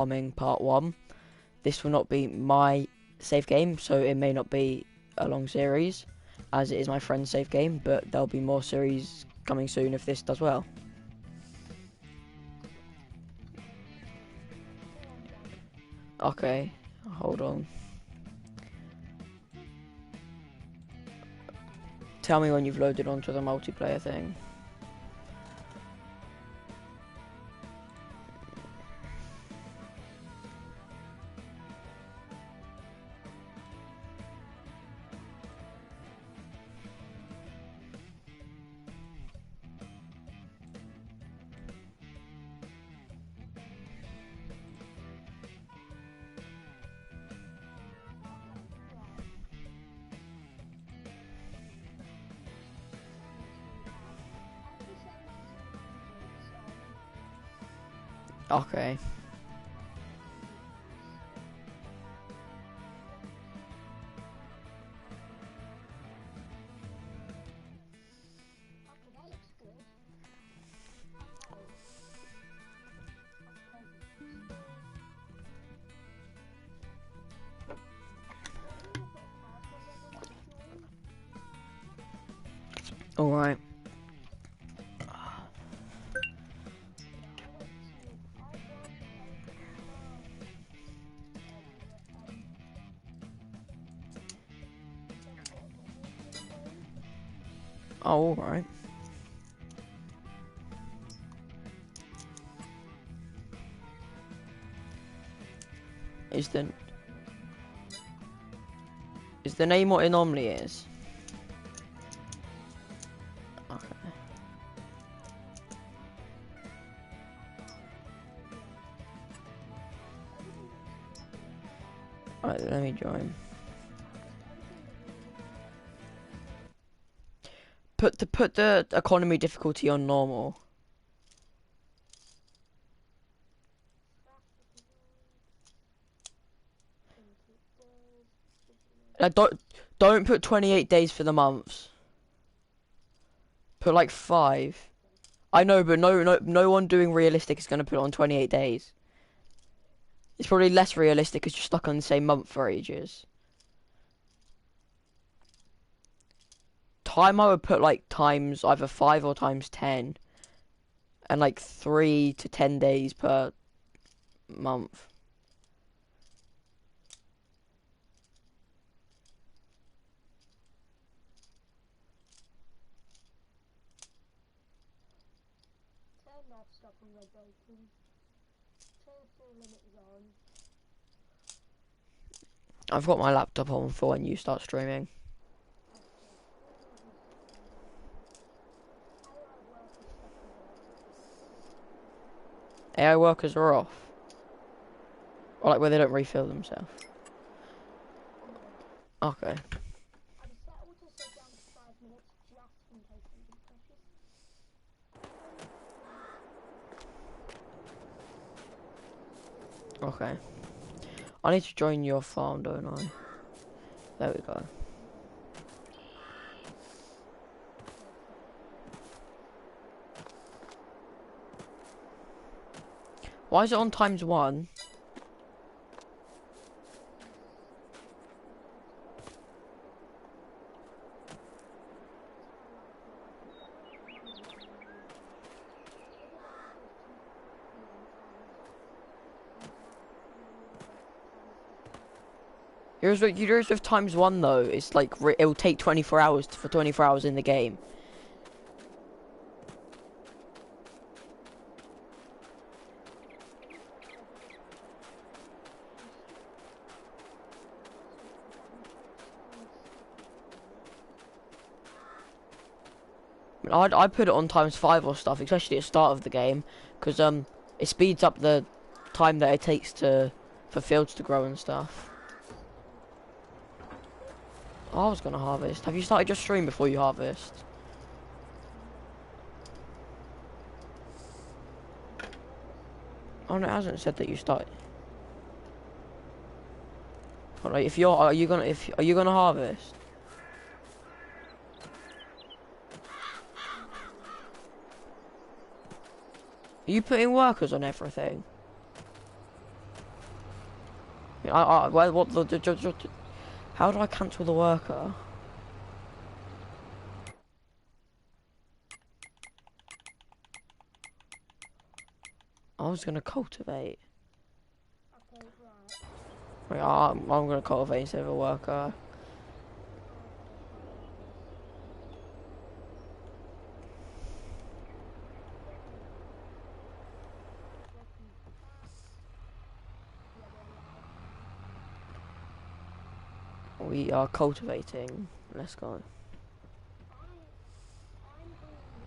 Farming Part 1. This will not be my save game, so it may not be a long series, as it is my friend's save game, but there'll be more series coming soon if this does well. Okay, hold on. Tell me when you've loaded onto the multiplayer thing. Okay. Alright. Oh, alright. Is the name what it normally is? Okay. Alright, let me join. Put the economy difficulty on normal. Don't put 28 days for the months. Put like 5. I know, but no one doing realistic is gonna put it on 28 days. It's probably less realistic because you're stuck on the same month for ages. Time I would put like times either 5 or times 10, and like 3 to 10 days per month. I've got my laptop on for when you start streaming. AI workers are off. Or like where they don't refill themselves. Okay. Okay. I need to join your farm, don't I? There we go. Why is it on ×1? Yours with ×1 though, it's like it'll take 24 hours for 24 hours in the game. I put it on ×5 or stuff, especially at the start of the game, because it speeds up the time that it takes for fields to grow and stuff. Oh, I was gonna harvest. Have you started your stream before you harvest? Oh no, it hasn't said that you started. Alright, if you're, are you gonna harvest? Are you putting workers on everything? Well, what how do I cancel the worker? I was gonna cultivate. Okay, right. Wait, I'm gonna cultivate instead of a worker. We are cultivating. Let's go. I'm bringing the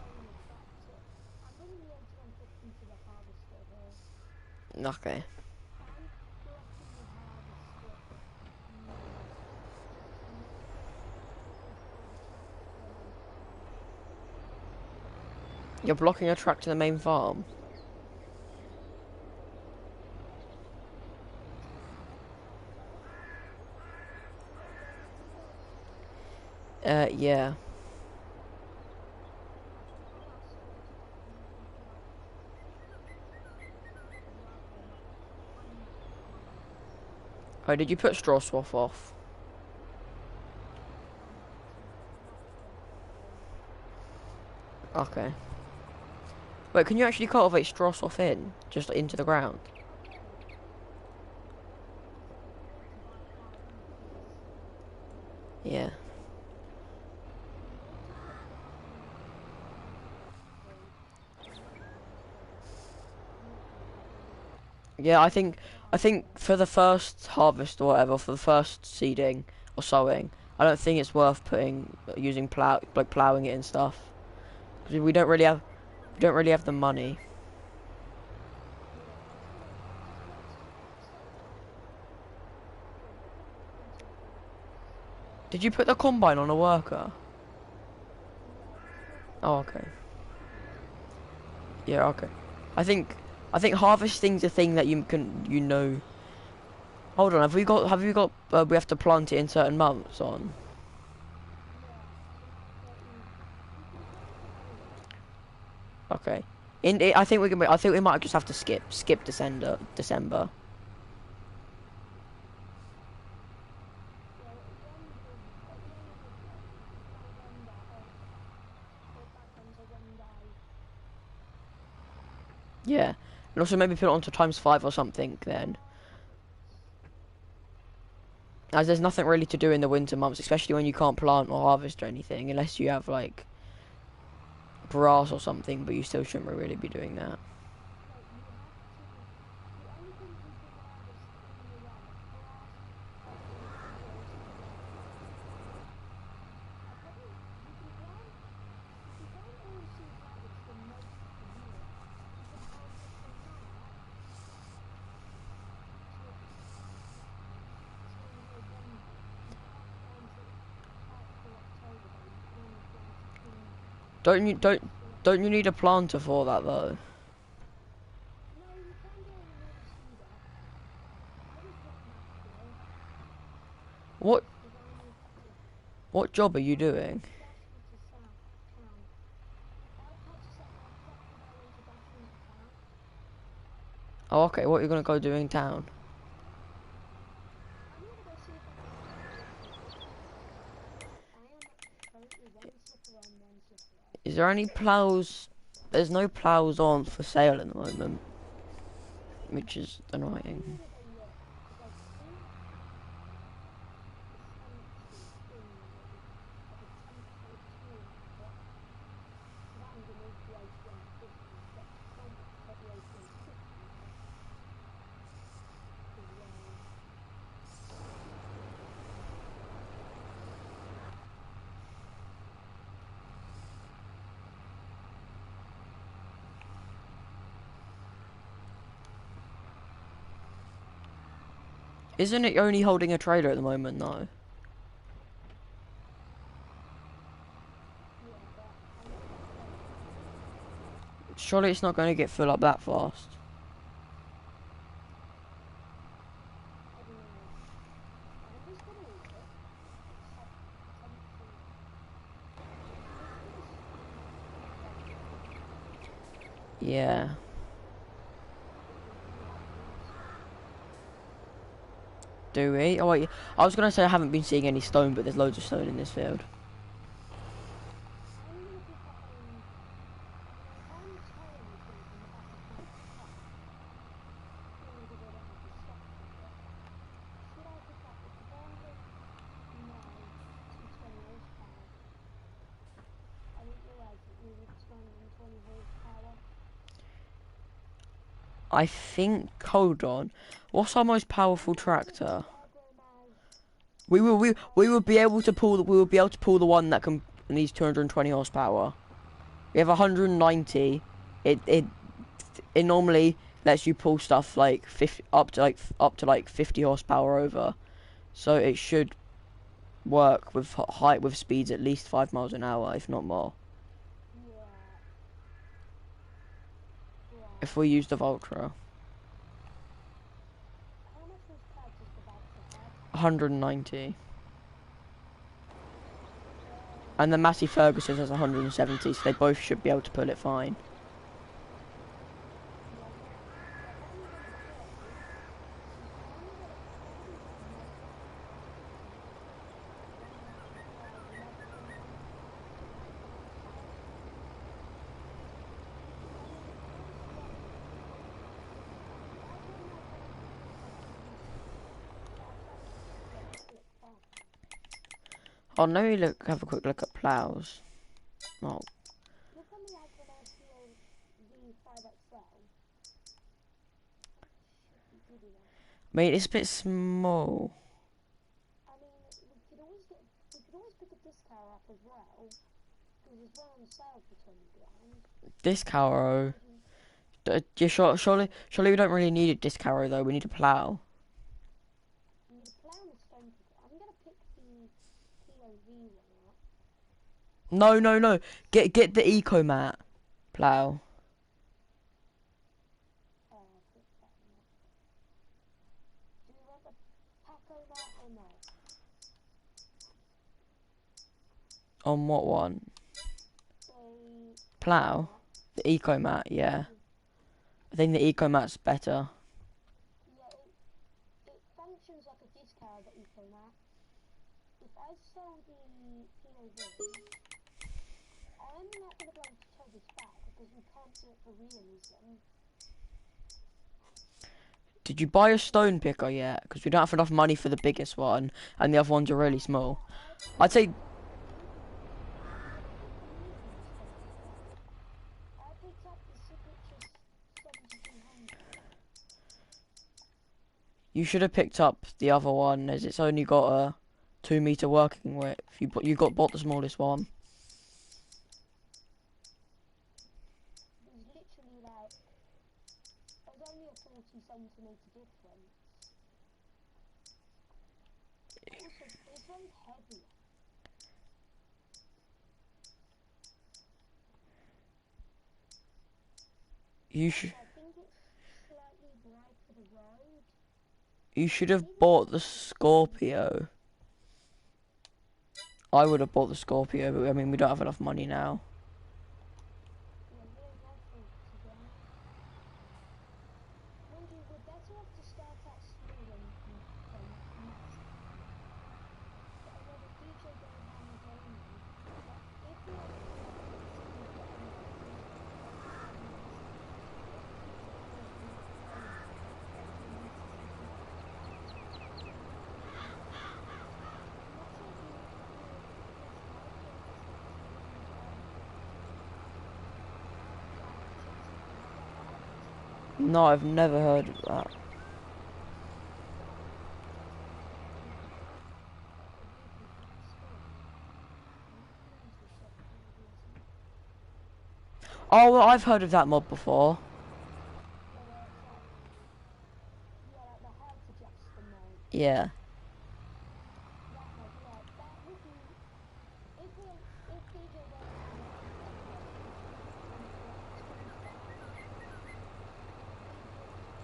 trainer tractor. I'm bringing the pt1 to the harvester here. Okay. I'm blocking the harvester now. And control the track to the main farm. You're blocking a track to the main farm. Yeah. Oh, did you put straw swath off? Okay. Wait, can you actually cultivate straw swath in? Just into the ground? Yeah. Yeah, I think for the first harvest or whatever, for the first seeding or sowing, I don't think it's worth using plowing it and stuff. Because we don't really have the money. Did you put the combine on a worker? Oh, okay. Yeah, okay. I think harvesting's a thing that you know. Hold on, we have to plant it in certain months on. Okay. I think we might just have to skip December. Yeah. And also maybe put it onto ×5 or something then. As there's nothing really to do in the winter months, especially when you can't plant or harvest or anything, unless you have like grass or something, but you still shouldn't really be doing that. Don't you need a planter for that though? What what job are you doing? Oh, okay. What are you gonna go do in town? Is there any plows? There's no plows on for sale at the moment, which is annoying. Isn't it only holding a trailer at the moment though? Surely it's not going to get full up that fast. Yeah. Do we? Oh wait, I was gonna say I haven't been seeing any stone, but there's loads of stone in this field. I'm gonna pick up a. I'm entirely thinking that I could make a car. Only because I don't have the stuff for it. Should I pick up the 400? No, 220 horsepower. I didn't realise it needed 220 horsepower. I think. Hold on. What's our most powerful tractor? We will be able to pull. We will be able to pull the one that can needs 220 horsepower. We have 190. It normally lets you pull stuff like 50 up to like 50 horsepower over. So it should work with height with speeds at least 5 miles an hour, if not more. Yeah. Right. If we use the Voltra. How much horsepower does the Valtra have? 190. Um, And the Massey Ferguson has 170, so they both should be able to pull it fine. yeah, what I'm gonna do is I'm gonna probably get a mod pack because I'm gonna have to buy another 190 horsepower. I mean, honestly, I could. If I put a mod pack on it, I could use that tractor to get slick farming. Oh, let me have a quick look at plows. Oh, Look on the Agronal V5XL. Should be good enough. mate, it's a bit small. I mean, we could always pick a discount up as well, because there's one on sale for 20 grand. This carrow. Imagine, Surely we don't really need a disc harrow though. We need a plow. I mean, the plow and the stone picker. I'm gonna pick the POV one up. No. Get the eco mat plow. Pick that one up. Do you want the Paco mat or not? On what one? The Plow. mat. The eco mat. Yeah. I think the eco mat's better. Yeah, it functions like a discount, the eco mat. If I sell the POV, I'm not going to be able to tow this back because we can't do it for realism. Did you buy a stone picker yet? Because we don't have enough money for the biggest one, and the other ones are really small. I'd say I picked the medium stone picker. I picked up the signature 7200. you should have picked up the other one, as it's only got a 2 meter working width. You bought the smallest one. There's literally like, there's only a 40 centimetre difference. Also, this one's heavier. You should I think it's slightly wide for the road. you should have bought the Scorpio. I would have bought the Scorpio, but I mean we don't have enough money now. Yeah, really my fault, to be honest. Mind you, we're better off to start out small than massive. But I know the DJ Go Ham Gaming, like, if we ever feel like we've got enough money to go massive, if DJ Go Ham Gaming releases his mod, I'm not sure if his idea is to like chasing. Have you ever heard of it? No, I've never heard of that. Like the vehicles that you spawn. I'm not going into the shop for no reason. Oh, well, I've heard of that mod before. Yeah, where it's like, yeah, like the height adjuster mod. Yeah. That mod, yeah, that would be, if DJ Goham actually got a mod, and it like tools that, if we ever got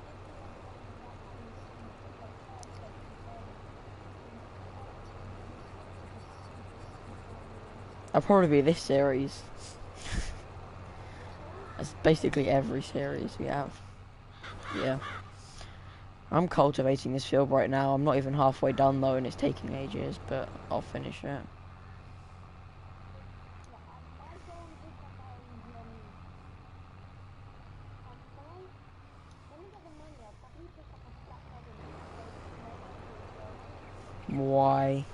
into that kind of scene of like perfect turning everything useful to just super I'll probably be this series. sorry? That's basically every series we have. Yeah. I'm cultivating this field right now. I'm not even halfway done though, and it's taking ages, but I'll finish it. Yeah, I might go and pick up I might, when I get the money, I'll probably pick up a flatbed and go load up to the road. Why?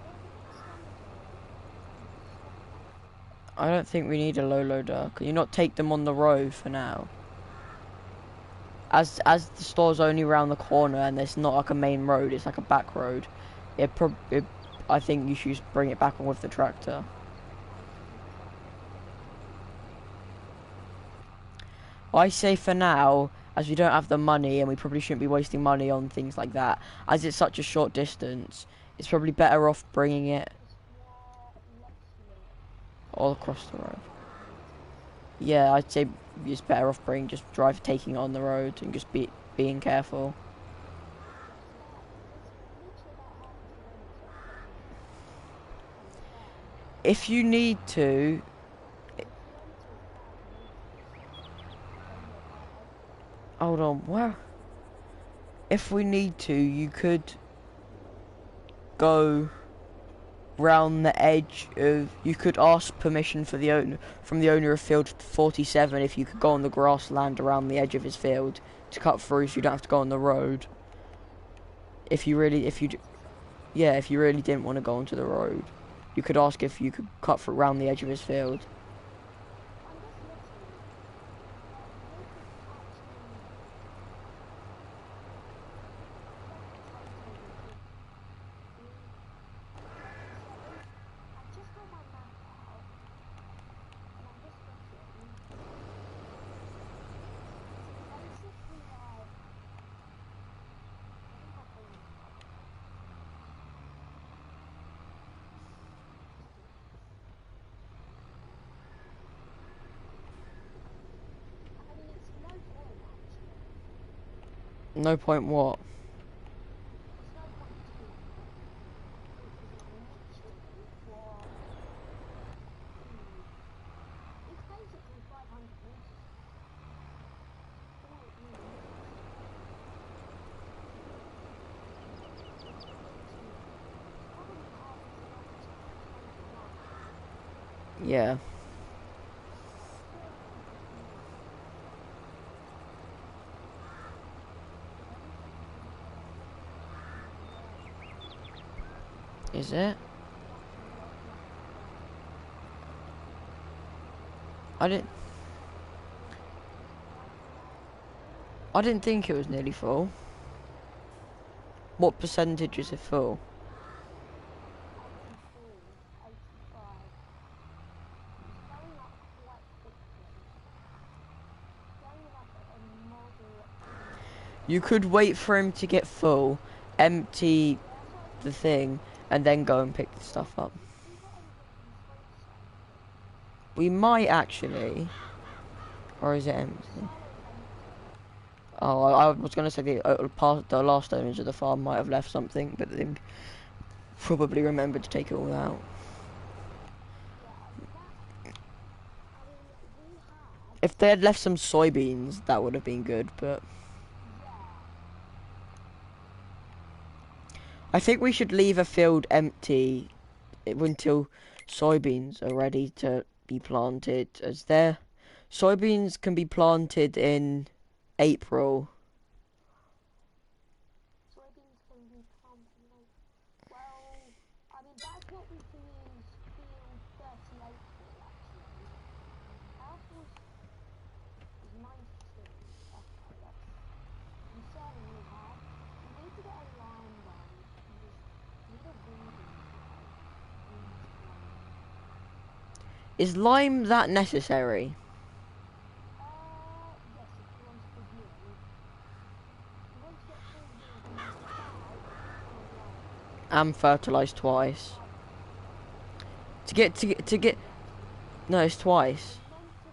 Well, because summer's around and the stock might be up. I don't think we need a low loader. Can you not take them on the road for now? As the store's only around the corner and it's not like a main road, it's like a back road. I think you should just bring it back on with the tractor. I think so. I say for now, as we don't have the money and we probably shouldn't be wasting money on things like that, as it's such a short distance, it's probably better off bringing it Let's look. all across the road. 5 meters. Yeah, I'd say it's better off taking it on the road and just being careful. It's literally about half a kilometer from the farm. If you need to, A kilometer is 5 meters. Only about hold on, well, if we need to, you could go round the edge of, you could ask permission for the owner, from the owner of field 47 if you could go on the grassland around the edge of his field to cut through so you don't have to go on the road. If you really, yeah, if you really didn't want to go onto the road, you could ask if you could cut through around the edge of his field. I'm just looking. We could actually get potatoes in big 3, 7. I've just got my map out and I'm just looking. It's basically like I think I'll bring this up. Just do this. I mean, it's no point actually. No point what? There's no point doing it because it literally what it's basically 500 meters away. All it really is. It's literally it's probably half a kilometer, maybe less. Yeah. But still it's more. Everything's been put on the road. Is it? It's actually working out quite well. I didn't. Is it working out good? I didn't think it was nearly full. What percentage is it full? 84, 85. It's going up quite quickly. It's going up at a moderate pace. You could wait for him to get full, empty Yeah, that's what I was the thinking. thing, and then go and pick the stuff up. We've got anything from the fruit shop. We might actually, or is it The empty? cellar's empty. Oh, I was gonna say the last owners of the farm might have left something, but they probably remembered to take it all out. Yeah, I mean, we had, If they had left some soybeans, that would have been good, but yeah, I think we should leave a field empty until soybeans are ready to be planted, as their soybeans can be planted in April. soybeans can be planted like, well, I mean, that's what we can use field 38 for, actually. Ours was 92. Okay, that's, we certainly have. We need to get a lime though. We need a weeding plough. Weed plough. Is lime that necessary? Yes, if you want a good yield. If you want to get full yield, you need to plough and lime. And fertilise twice. Twice. To get no, it's twice. It's meant to.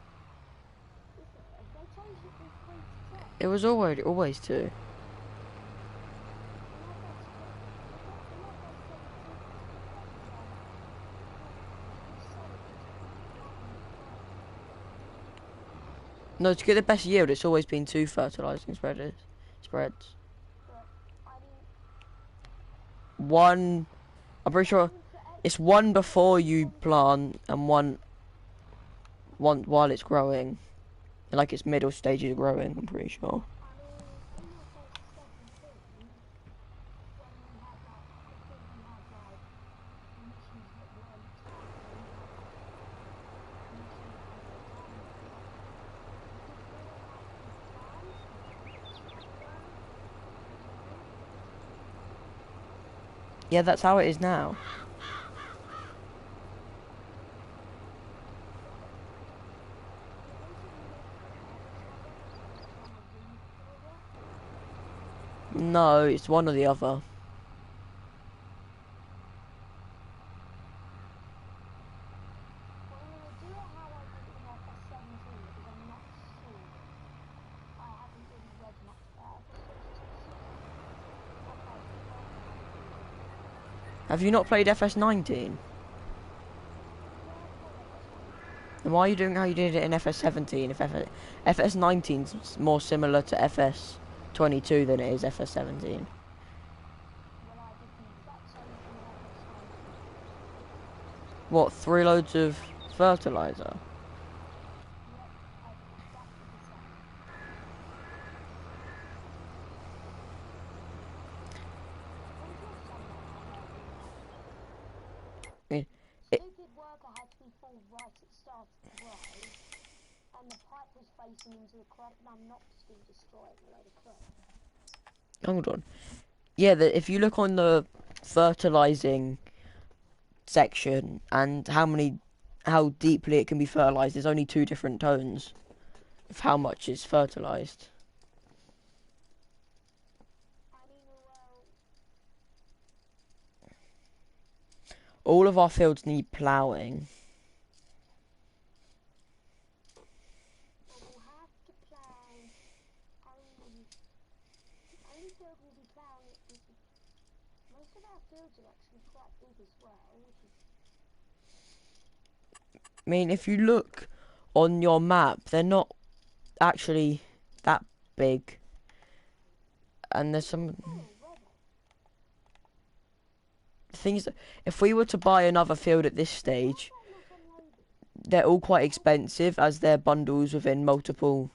Is it? Have they changed it from 3 to 2? It was always two. Unless they've said it is, because you said it was 1 and 3. No, to get the best yield, it's always been two fertilising spreaders. spreads. but I mean, One, I'm pretty sure even for it's extra, one you get before like you one per plant and one while it's growing. Like its middle stages of growing, I'm pretty sure. I mean, in FS17, when we had like, because we had like missions that weren't happening, like missions on the timeline, you could do it like with plans and like put stuff down. Do you know? Yeah, that's how it is now. They recently made forever server, so they're trying to rebuild it. No, it's one or the other. Well, I'm gonna do it how I did it in FS17 because I'm not sure. I haven't really read much about FS22, so okay, so tell me how to do it then. Have you not played FS19? Yeah, I've played FS19. Then why are you doing how you did it in FS17? If FS19 is more similar to FS22 than it is FS17. Well, I did the exact same thing in FS19. What, 3 loads of fertilizer? Yep, I did exactly the same. When's your sunlight being activated? It, it, Stupid worker had to be pulled right at the start of the row, and the pipe was facing into the crop, and I'm not just going to destroy it with a load of crop. hold on. Yeah, if you look on the fertilizing section and how deeply it can be fertilized, there's only 2 different tones of how much is fertilized. I mean, well, All of our fields need ploughing. we'll have to plough only, the only field we'll be ploughing it is, most of our fields are actually quite big as well, which is, I mean, if you look on your map, they're not actually that big. And there's some oh, already. things. If we were to buy another field at this Why is stage, that not unloaded? they're all quite expensive as they're bundles within multiple.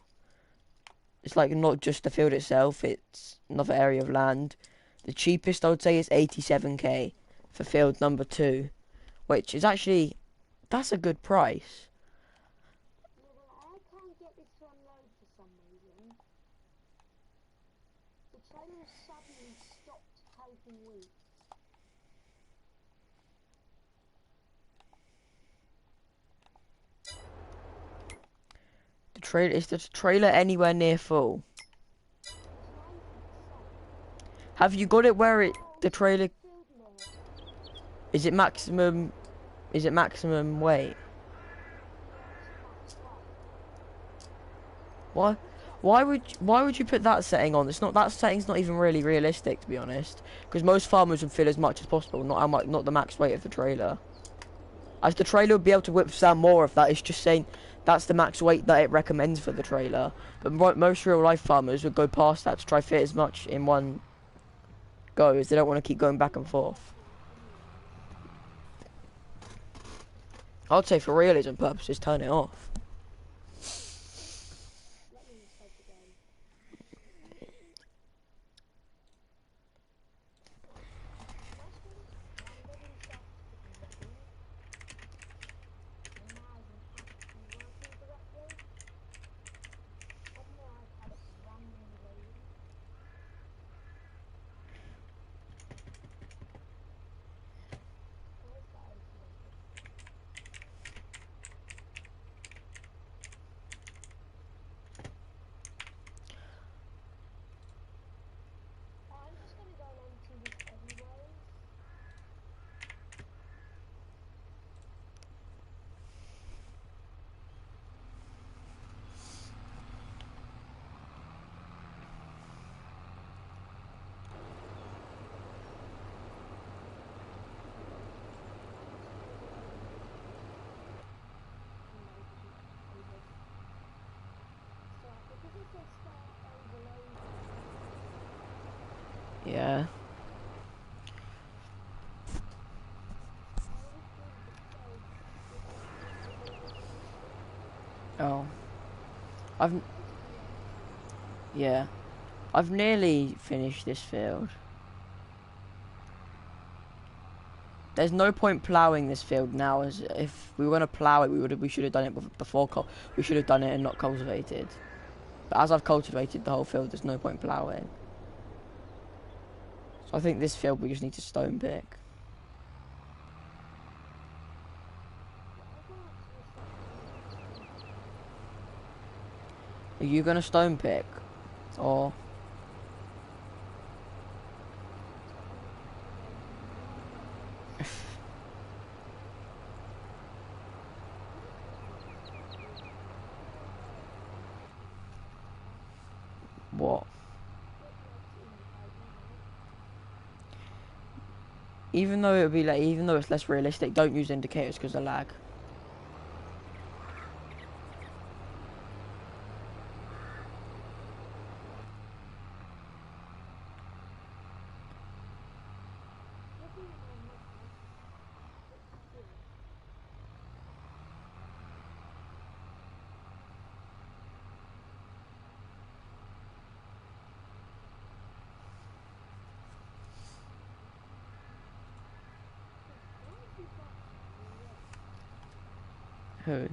It's like not just the field itself; it's another area of land. The cheapest I would say is 87k for field number 2, which is actually that's a good price. Yeah, well, I can't get this to unload for some reason. The trailer has suddenly stopped taking wheat. The trailer is the trailer anywhere near full? It's 90%. Have you got it where Oh, the trailer field more. is it maximum? Is it maximum weight? Yeah, it's max weight. Why? Good job. Why would you put that setting on? It's not that setting's not even really realistic to be honest. Because most farmers would fill as much as possible, not how much, not the max weight of the trailer. As the trailer would be able to withstand more of that. It's just saying that's the max weight that it recommends for the trailer. But most real life farmers would go past that to try fit as much in one go, as they don't want to keep going back and forth. Anyways. I'd say for realism purposes, turn it off. Let me save the game. Questions? My living setup is loading. The mouse isn't actually working correctly. On my iPad it's randomly loading. Where's the AC? Yeah. Oh. I've yeah. I've nearly finished this field. There's no point ploughing this field now, as if we were gonna plough it, we should have done it before. We should have done it and not cultivated. But as I've cultivated the whole field, there's no point ploughing. So I think this field we just need to stone pick. Are you gonna stone pick, or what? Even though it would be like, even though it's less realistic, don't use indicators because of lag. Who?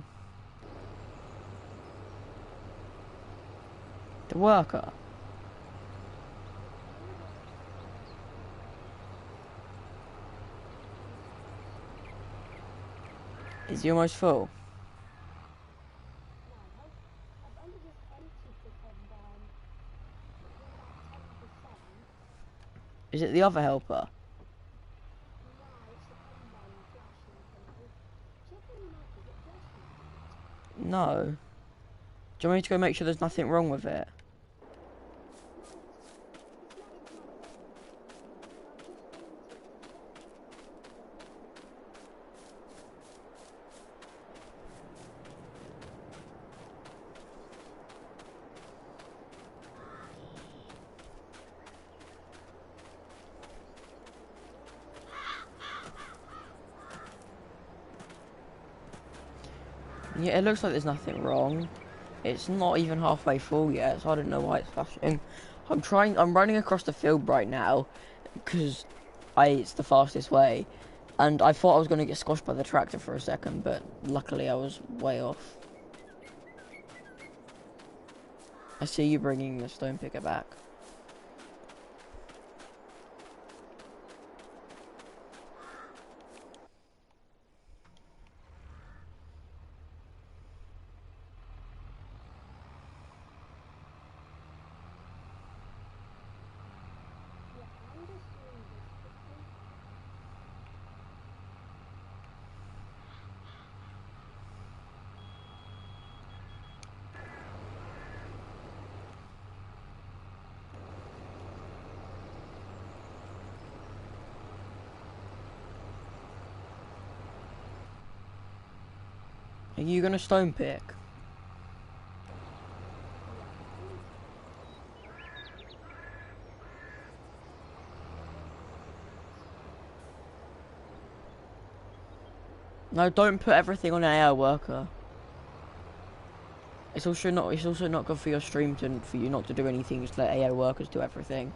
The worker. Is he almost full? Is it the other helper? No. Do you want me to go make sure there's nothing wrong with it? Yeah, it looks like there's nothing wrong. It's not even halfway full yet, so I don't know why it's flashing. I'm running across the field right now, because it's the fastest way. And I thought I was going to get squashed by the tractor for a second, but luckily I was way off. I see you bringing the stone picker back. Are you going to stone pick? No, don't put everything on an AI worker. It's also not good for your stream for you not to do anything. Just let AI workers do everything,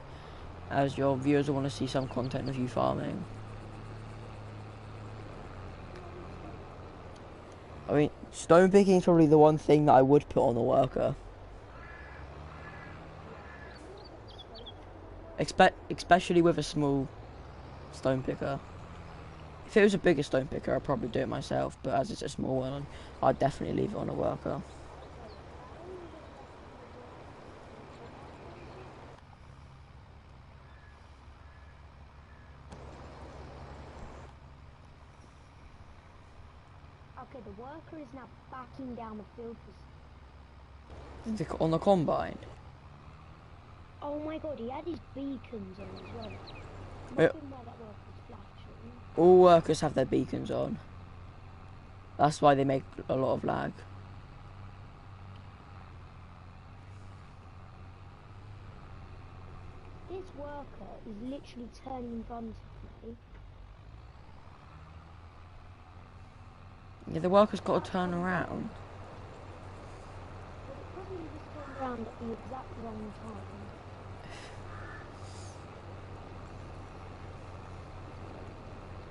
as your viewers will want to see some content of you farming. I mean, stone picking is probably the one thing that I would put on the worker. Especially with a small stone picker. If it was a bigger stone picker, I'd probably do it myself. But as it's a small one, I'd definitely leave it on a worker. Okay, the worker is now backing down the field. On the combine. Oh my god, he had his beacons on as well. Yeah. Looking where that worker's flashing. All workers have their beacons on. That's why they make a lot of lag. This worker is literally turning in front of me. Yeah, the worker's got to turn around. But it probably just turned around at the exact wrong time.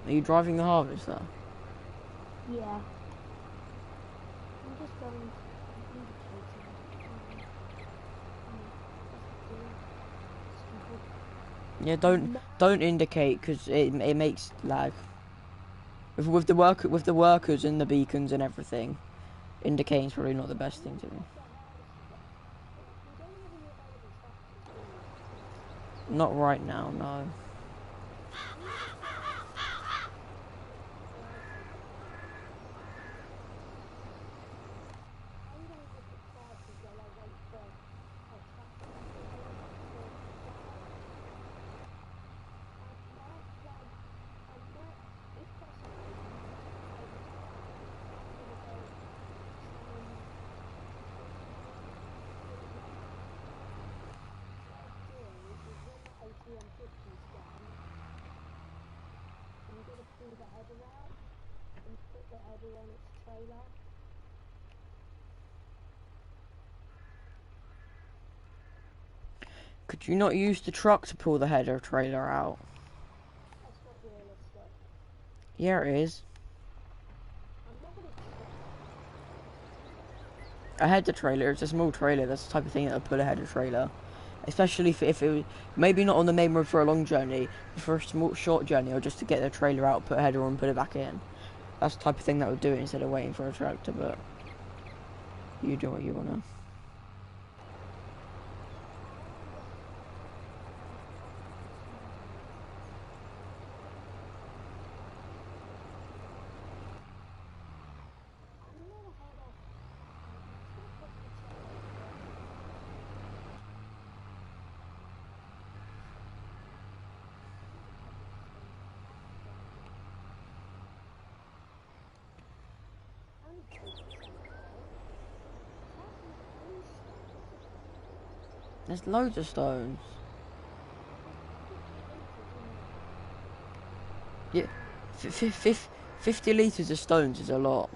Are you driving the harvester? Yeah. I'm just going to indicate Yeah, stupid. don't indicate because it makes lag. With the workers and the beacons and everything, indicating's probably not the best thing to do. Not right now, no. I'm going to pull the header out and put the header on its trailer. Could you not use the truck to pull the header trailer out? That's not realistic. Yeah, it is. I'm not going to A header trailer, it's a small trailer, that's the type of thing that would put a header trailer. Especially if it was, maybe not on the main road for a long journey, but for a small, short journey, or just to get the trailer out, put a header on, and put it back in. That's the type of thing that would do it instead of waiting for a tractor, but you do what you wanna. There's loads of stones. Yeah, 50 litres of stones is a lot.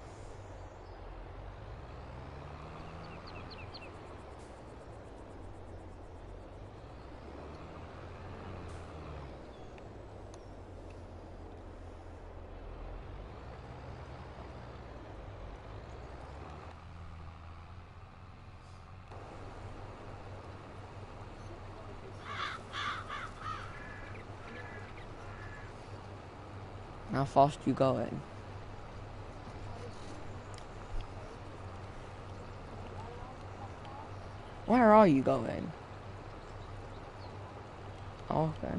How fast are you going? Where are you going? Oh, okay.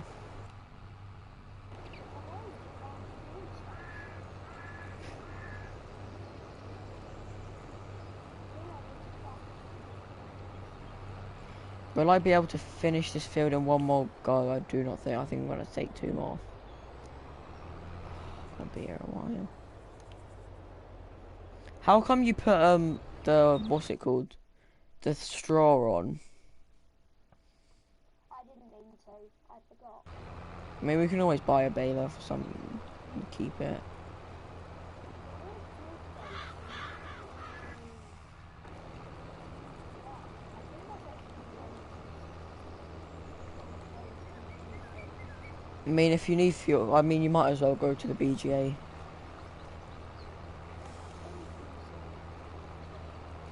Will I be able to finish this field in one more go? I do not think. I think I'm going to take 2 more. I'll be here a while. How come you put the what's it called? The straw on? I didn't mean to. I forgot. I mean, we can always buy a baler for something and keep it. I mean, if you need fuel, I mean, you might as well go to the BGA.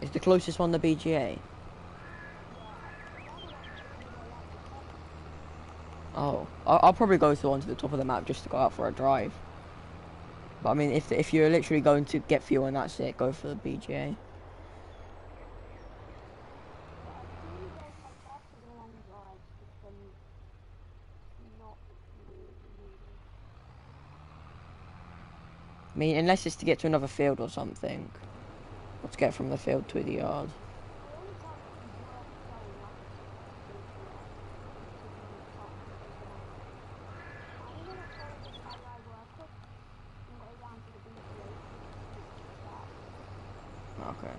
Is the closest one the BGA? Oh, I'll probably go to the one to the top of the map just to go out for a drive. But I mean, if you're literally going to get fuel and that's it, go for the BGA. I mean, unless it's to get to another field or something. Or to get from the field to the yard. Okay.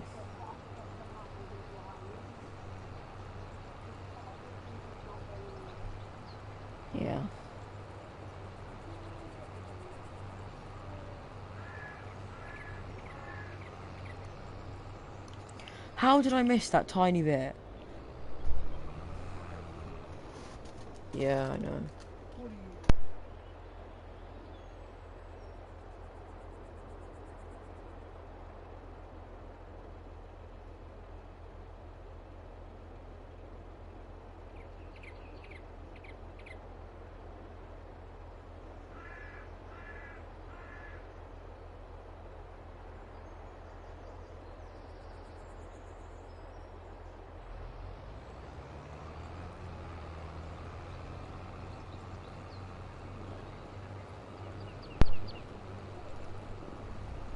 Yeah. How did I miss that tiny bit? Yeah, I know. What are you?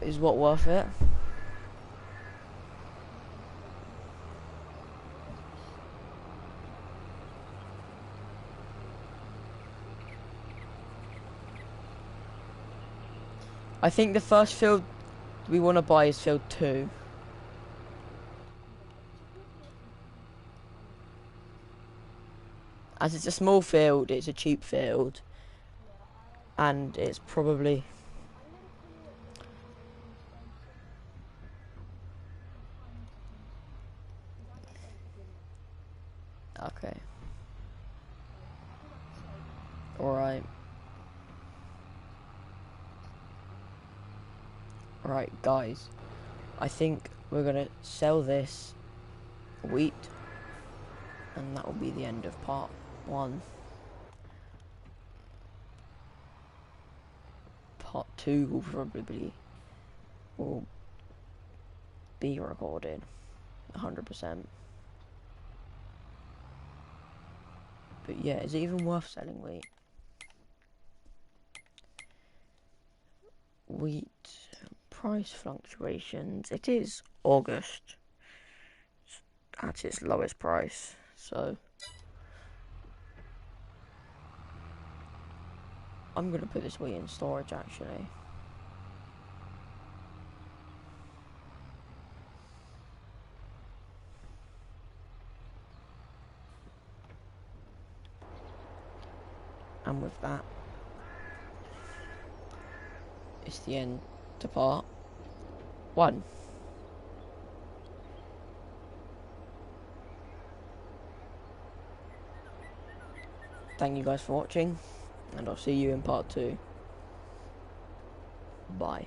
Is what worth it? I think the first field we want to buy is field 2. As it's a small field, it's a cheap field, and it's probably... I'm gonna put it in spacing. Tiny seconds. Because I don't take it good enough. Okay, I think that's safe. alright. Right, guys. I think we're gonna sell this wheat, and that will be the end of part 1. Part 2 will probably will be recorded 100%. But yeah, is it even worth selling wheat? Wheat price fluctuations. It is August at its lowest price, so I'm gonna put this wheat in storage actually. And with that, it's the end to part 1. Thank you guys for watching, and I'll see you in part 2. Bye.